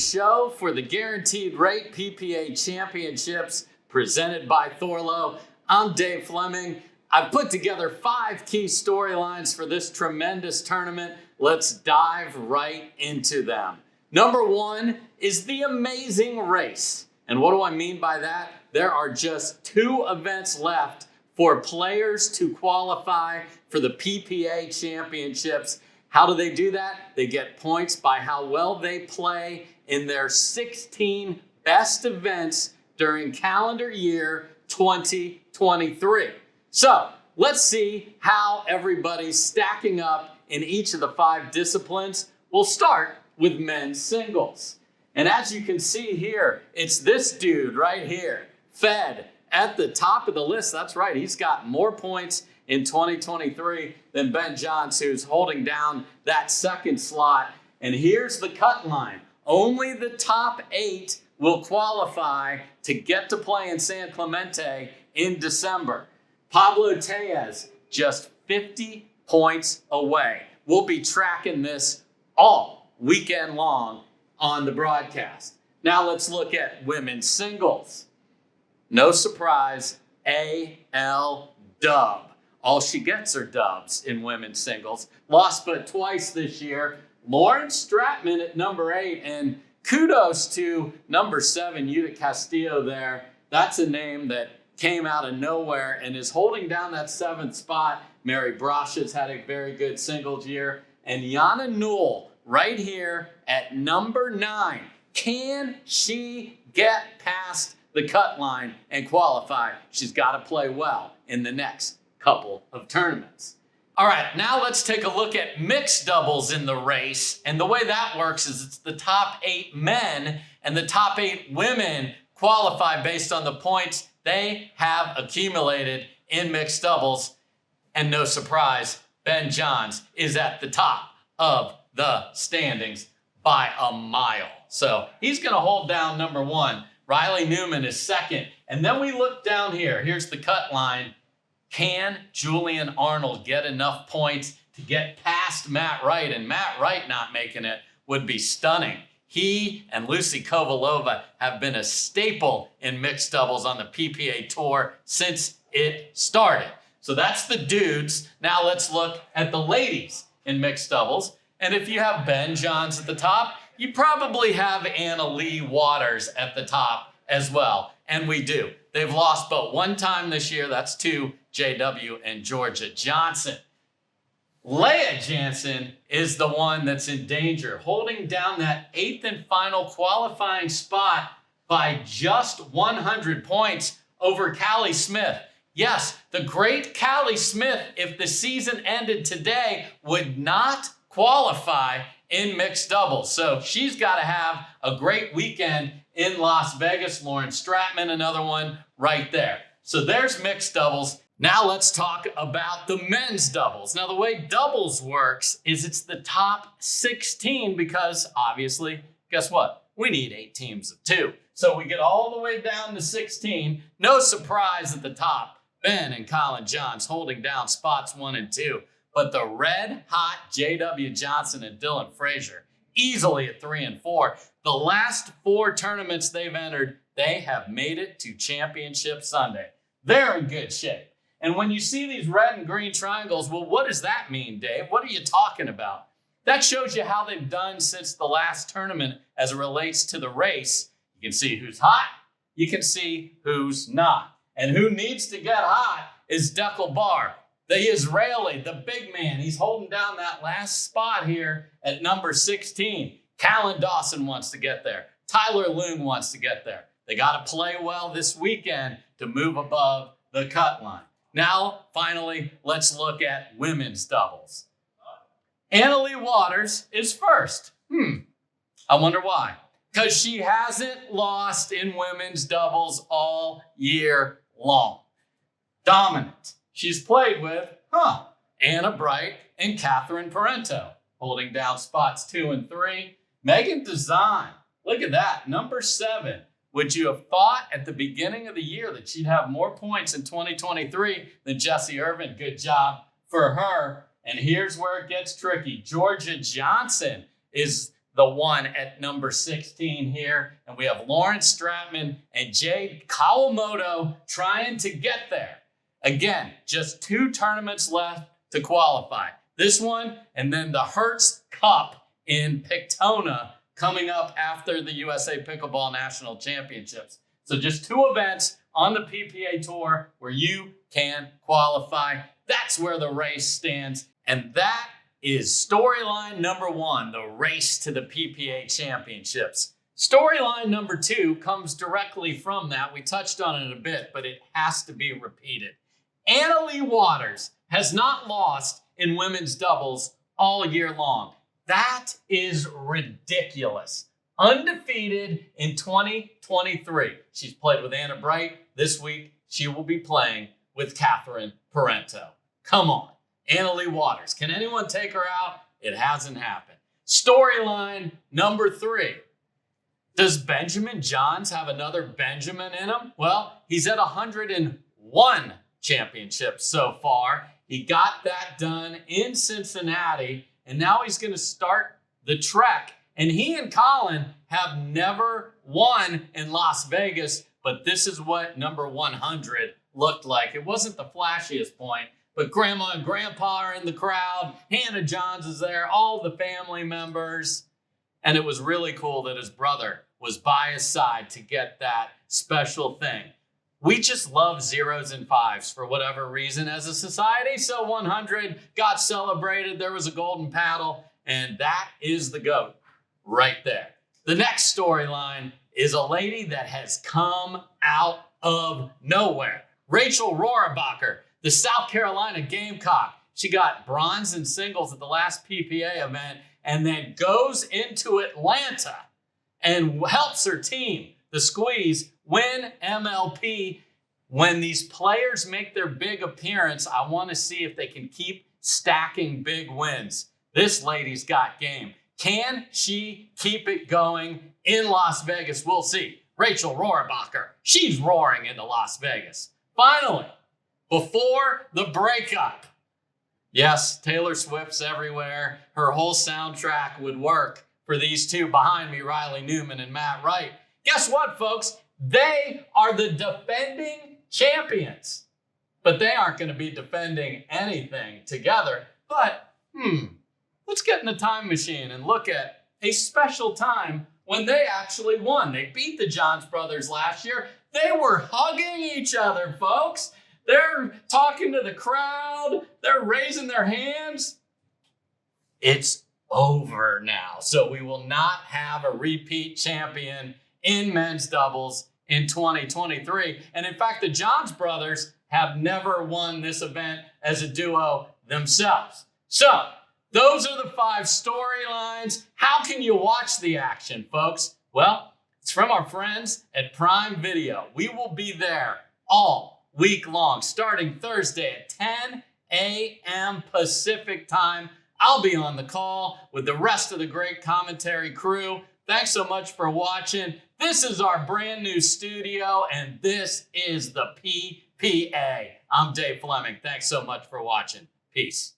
show for the Guaranteed Rate PPA Championships presented by Thorlo. I'm Dave Fleming. I've put together 5 key storylines for this tremendous tournament. Let's dive right into them. Number 1 is the amazing race. And what do I mean by that? There are just 2 events left for players to qualify for the PPA Championships. How do they do that? They get points by how well they play in their 16 best events during calendar year 2023. So let's see how everybody's stacking up in each of the 5 disciplines. We'll start with men's singles. And as you can see here, it's this dude right here, Fed, at the top of the list. That's right, he's got more points in 2023 than Ben Johns, who's holding down that second slot. And here's the cut line. Only the top 8 will qualify to get to play in San Clemente in December. Pablo Tellez, just 50 points away. We'll be tracking this all weekend long on the broadcast. Now let's look at women's singles. No surprise, A.L. Dub. All she gets are dubs in women's singles. Lost but twice this year. Lauren Stratman at number 8. And kudos to number 7, Yuta Castillo there. That's a name that came out of nowhere and is holding down that 7th spot. Mary Brasha's had a very good singles year. And Yana Newell right here at number 9. Can she get past the cut line and qualify? She's got to play well in the next couple of tournaments. All right, now let's take a look at mixed doubles in the race. And the way that works is it's the top 8 men and the top 8 women qualify based on the points they have accumulated in mixed doubles. And no surprise, Ben Johns is at the top of the standings by a mile. So he's going to hold down number 1. Riley Newman is 2nd. And then we look down here. Here's the cut line. Can Julian Arnold get enough points to get past Matt Wright? And Matt Wright not making it would be stunning. He and Lucy Kovalova have been a staple in mixed doubles on the PPA Tour since it started. So that's the dudes. Now let's look at the ladies in mixed doubles. And if you have Ben Johns at the top, you probably have Anna Lee Waters at the top as well. And we do. They've lost but 1 time this year. That's to JW and Georgia Johnson. Leah Jansen is the one that's in danger, holding down that 8th and final qualifying spot by just 100 points over Callie Smith. Yes, the great Callie Smith, if the season ended today, would not qualify in mixed doubles. So she's got to have a great weekend in Las Vegas. Lauren Stratman, another one right there. So there's mixed doubles. Now let's talk about the men's doubles. Now the way doubles works is it's the top 16 because obviously, guess what? We need 8 teams of 2. So we get all the way down to 16. No surprise at the top. Ben and Colin Johns holding down spots 1 and 2. But the red hot JW Johnson and Dylan Frazier easily at 3 and 4. The last 4 tournaments they've entered, they have made it to Championship Sunday. They're in good shape. And when you see these red and green triangles, well, what does that mean, Dave? What are you talking about? That shows you how they've done since the last tournament as it relates to the race. You can see who's hot. You can see who's not. And who needs to get hot is Dekel Bar, the Israeli, the big man. He's holding down that last spot here at number 16. Callan Dawson wants to get there. Tyler Loon wants to get there. They got to play well this weekend to move above the cut line. Now, finally, let's look at women's doubles. Anna Lee Waters is first. I wonder why. Because she hasn't lost in women's doubles all year long. Dominant. She's played with, Anna Bright and Catherine Parento, holding down spots 2 and 3. Megan Dezan, look at that, number 7. Would you have thought at the beginning of the year that she'd have more points in 2023 than Jessie Irvin? Good job for her. And here's where it gets tricky. Georgia Johnson is the one at number 16 here. And we have Lawrence Stratman and Jade Kawamoto trying to get there. Again, just 2 tournaments left to qualify. This one and then the Hertz Cup in Pictona coming up after the USA Pickleball National Championships. So just 2 events on the PPA Tour where you can qualify. That's where the race stands. And that is storyline number 1, the race to the PPA Championships. Storyline number 2 comes directly from that. We touched on it a bit, but it has to be repeated. Anna-Leigh Waters has not lost in women's doubles all year long. That is ridiculous. Undefeated in 2023. She's played with Anna Bright. This week, she will be playing with Catherine Parento. Come on. Anna-Leigh Waters. Can anyone take her out? It hasn't happened. Storyline number 3. Does Benjamin Johns have another Benjamin in him? Well, he's at 101 championships so far. He got that done in Cincinnati, and now he's going to start the trek. And he and Colin have never won in Las Vegas, but this is what number 100 looked like. It wasn't the flashiest point, but Grandma and Grandpa are in the crowd. Hannah Johns is there, all the family members. And it was really cool that his brother was by his side to get that special thing. We just love 0s and 5s for whatever reason as a society. So 100 got celebrated. There was a golden paddle, and that is the GOAT right there. The next storyline is a lady that has come out of nowhere. Rachel Rohrabacher, the South Carolina Gamecock. She got bronze in singles at the last PPA event and then goes into Atlanta and helps her team, the Squeeze, win MLP. When these players make their big appearance, I want to see if they can keep stacking big wins. This lady's got game. Can she keep it going in Las Vegas? We'll see. Rachel Rohrabacher, she's roaring into Las Vegas. Finally, before the breakup. Yes, Taylor Swift's everywhere. Her whole soundtrack would work for these 2 behind me, Riley Newman and Matt Wright. Guess what, folks? They are the defending champions. But they aren't going to be defending anything together. But, let's get in the time machine and look at a special time when they actually won. They beat the Johns brothers last year. They were hugging each other, folks. They're talking to the crowd. They're raising their hands. It's over now. So we will not have a repeat champion in men's doubles in 2023. And in fact, the Johns brothers have never won this event as a duo themselves. So those are the 5 storylines. How can you watch the action, folks? Well, it's from our friends at Prime Video. We will be there all week long, starting Thursday at 10 a.m. Pacific time. I'll be on the call with the rest of the great commentary crew. Thanks so much for watching. This is our brand new studio, and this is the PPA. I'm Dave Fleming. Thanks so much for watching. Peace.